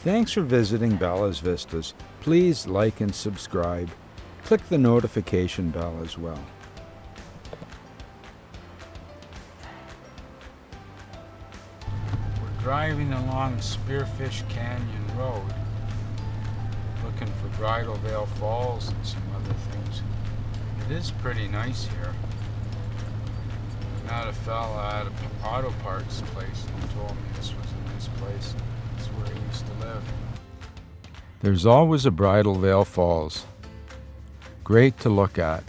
Thanks for visiting Bella's Vistas. Please like and subscribe. Click the notification bell as well. We're driving along Spearfish Canyon Road, looking for Bridal Veil Falls and some other things. It is pretty nice here. Met a fella at an auto parts place and he told me this was a nice place. It's where he used to live. There's always a Bridal Veil Falls. Great to look at.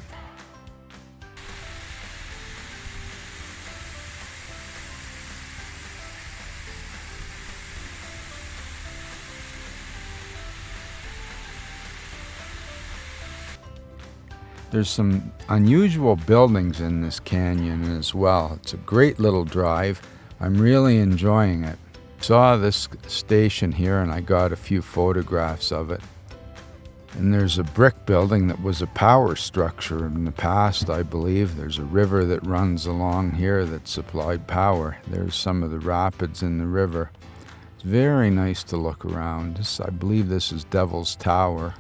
There's some unusual buildings in this canyon as well. It's a great little drive. I'm really enjoying it. Saw this station here and I got a few photographs of it. And there's a brick building that was a power structure in the past, I believe. There's a river that runs along here that supplied power. There's some of the rapids in the river. It's very nice to look around. I believe this is Devil's Tower.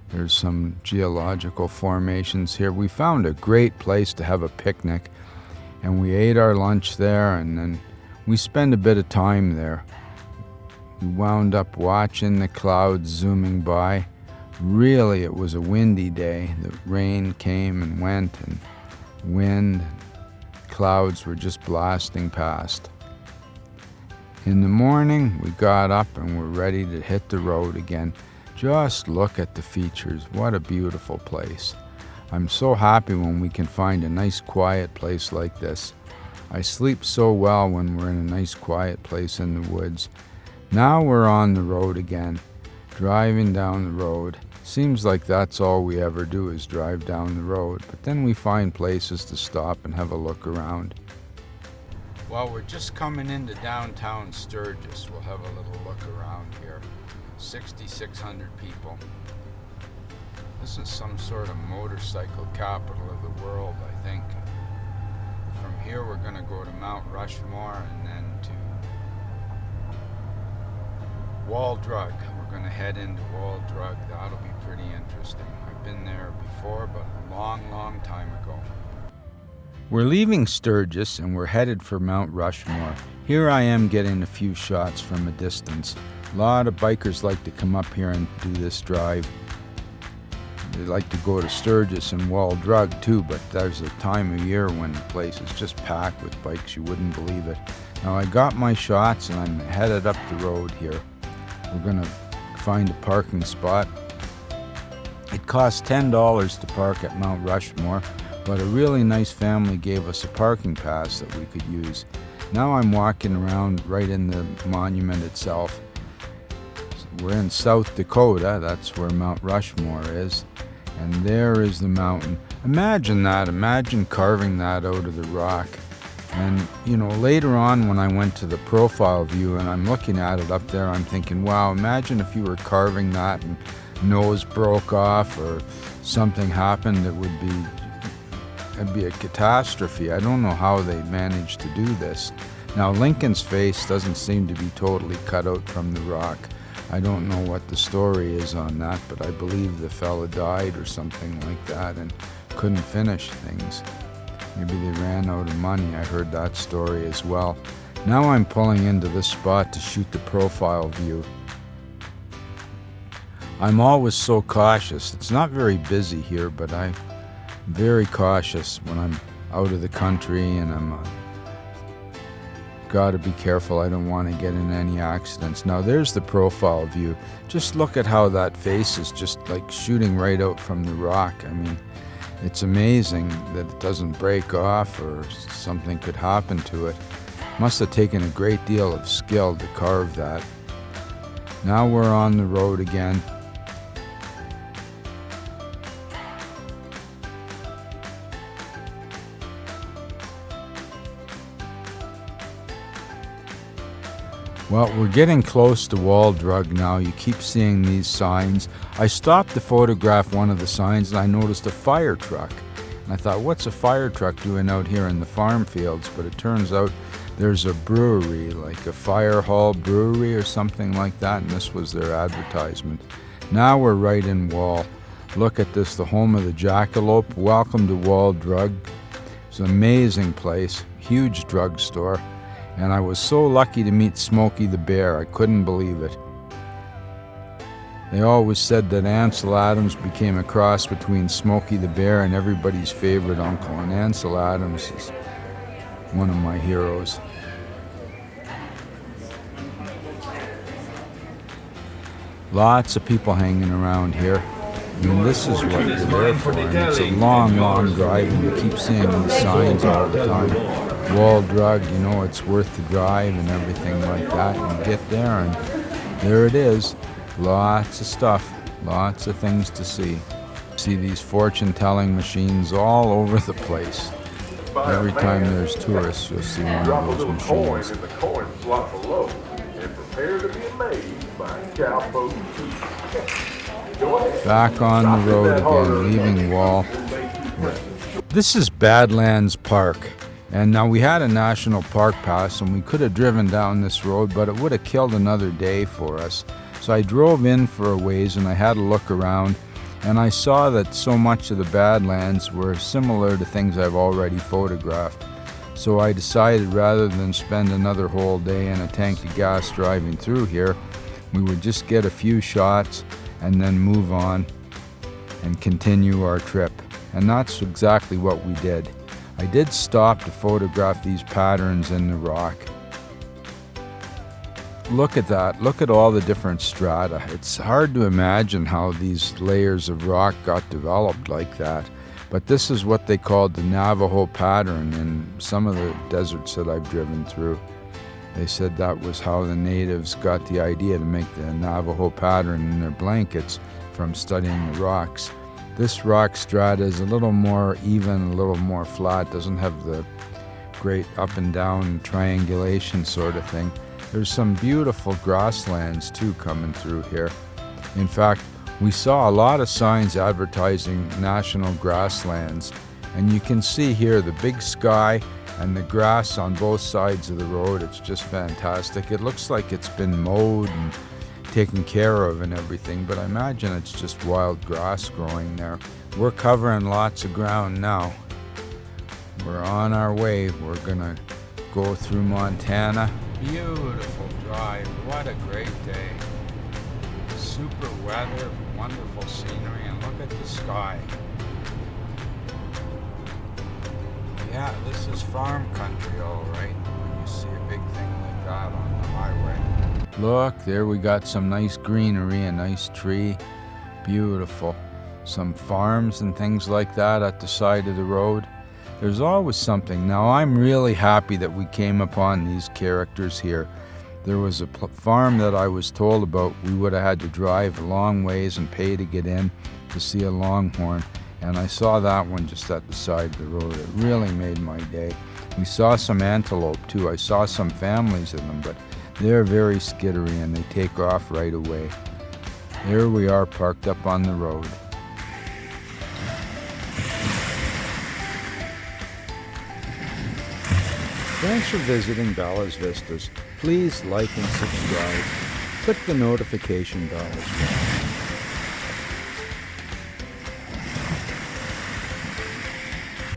There's some geological formations here. We found a great place to have a picnic, and we ate our lunch there, and then we spent a bit of time there. We wound up watching the clouds zooming by. Really, it was a windy day. The rain came and went, and wind, clouds were just blasting past. In the morning, we got up and were ready to hit the road again. Just look at the features. What a beautiful place. I'm so happy when we can find a nice quiet place like this. I sleep so well when we're in a nice quiet place in the woods. Now we're on the road again, driving down the road. Seems like that's all we ever do is drive down the road, but then we find places to stop and have a look around. Well, we're just coming into downtown Sturgis. We'll have a little look around here. 6,600 people. This is some sort of motorcycle capital of the world, I think. From here we're going to go to Mount Rushmore and then to Wall Drug. We're going to head into Wall Drug. That'll be pretty interesting. I've been there before, but a long time ago. We're leaving Sturgis and we're headed for Mount Rushmore. Here I am getting a few shots from a distance. A lot of bikers like to come up here and do this drive. They like to go to Sturgis and Wall Drug too, but there's a time of year when the place is just packed with bikes. You wouldn't believe it. Now I got my shots and I'm headed up the road here. We're going to find a parking spot. It costs $10 to park at Mount Rushmore, but a really nice family gave us a parking pass that we could use. Now I'm walking around right in the monument itself. We're in South Dakota, that's where Mount Rushmore is, and there is the mountain. Imagine that, imagine carving that out of the rock. And, you know, later on when I went to the profile view and I'm looking at it up there, I'm thinking, wow, imagine if you were carving that and nose broke off or something happened, it'd be a catastrophe. I don't know how they managed to do this. Now, Lincoln's face doesn't seem to be totally cut out from the rock. I don't know what the story is on that, but I believe the fella died or something like that and couldn't finish things. Maybe they ran out of money. I heard that story as well. Now I'm pulling into this spot to shoot the profile view. I'm always so cautious. It's not very busy here, but I'm very cautious when I'm out of the country and I'm got to be careful. I don't want to get in any accidents. Now there's the profile view. Just look at how that face is just like shooting right out from the rock. I mean, it's amazing that it doesn't break off or something could happen to it. Must have taken a great deal of skill to carve that. Now we're on the road again. Well, we're getting close to Wall Drug now. You keep seeing these signs. I stopped to photograph one of the signs and I noticed a fire truck. And I thought, what's a fire truck doing out here in the farm fields? But it turns out there's a brewery, like a Fire Hall Brewery or something like that, and this was their advertisement. Now we're right in Wall. Look at this, the home of the Jackalope. Welcome to Wall Drug. It's an amazing place, huge drugstore, and I was so lucky to meet Smokey the Bear. I couldn't believe it. They always said that Ansel Adams became a cross between Smokey the Bear and everybody's favorite uncle, and Ansel Adams is one of my heroes. Lots of people hanging around here. I mean, this is what you're there for, and it's a long, long drive, and you keep seeing these signs all the time. Wall Drug, you know, it's worth the drive and everything like that. And you get there, and there it is. Lots of stuff, lots of things to see. See these fortune-telling machines all over the place. Every time there's tourists, you'll see one of those machines. In the coin slot below and prepare to be amazed by cowpoke. Back on the road again, leaving Wall. This is Badlands Park. And now we had a national park pass and we could have driven down this road, but it would have killed another day for us. So I drove in for a ways and I had a look around, and I saw that so much of the Badlands were similar to things I've already photographed. So I decided rather than spend another whole day in a tank of gas driving through here, we would just get a few shots and then move on and continue our trip. And that's exactly what we did. I did stop to photograph these patterns in the rock. Look at that. Look at all the different strata. It's hard to imagine how these layers of rock got developed like that. But this is what they called the Navajo pattern in some of the deserts that I've driven through. They said that was how the natives got the idea to make the Navajo pattern in their blankets from studying the rocks. This rock strata is a little more even, a little more flat, doesn't have the great up and down triangulation sort of thing. There's some beautiful grasslands too coming through here. In fact, we saw a lot of signs advertising national grasslands, and you can see here the big sky and the grass on both sides of the road. It's just fantastic. It looks like it's been mowed and taken care of and everything, but I imagine it's just wild grass growing there. We're covering lots of ground now. We're on our way. We're gonna go through Montana. Beautiful drive. What a great day. Super weather, wonderful scenery, and look at the sky. Yeah, this is farm country, all right, when you see a big thing like that on the highway. Look, there we got some nice greenery, a nice tree. Beautiful. Some farms and things like that at the side of the road. There's always something. Now, I'm really happy that we came upon these characters here. There was a farm that I was told about we would have had to drive a long ways and pay to get in to see a longhorn. And I saw that one just at the side of the road. It really made my day. We saw some antelope too. I saw some families of them, but they're very skittery and they take off right away. Here we are parked up on the road. Thanks for visiting Bella's Vistas. Please like and subscribe. Click the notification bell as well.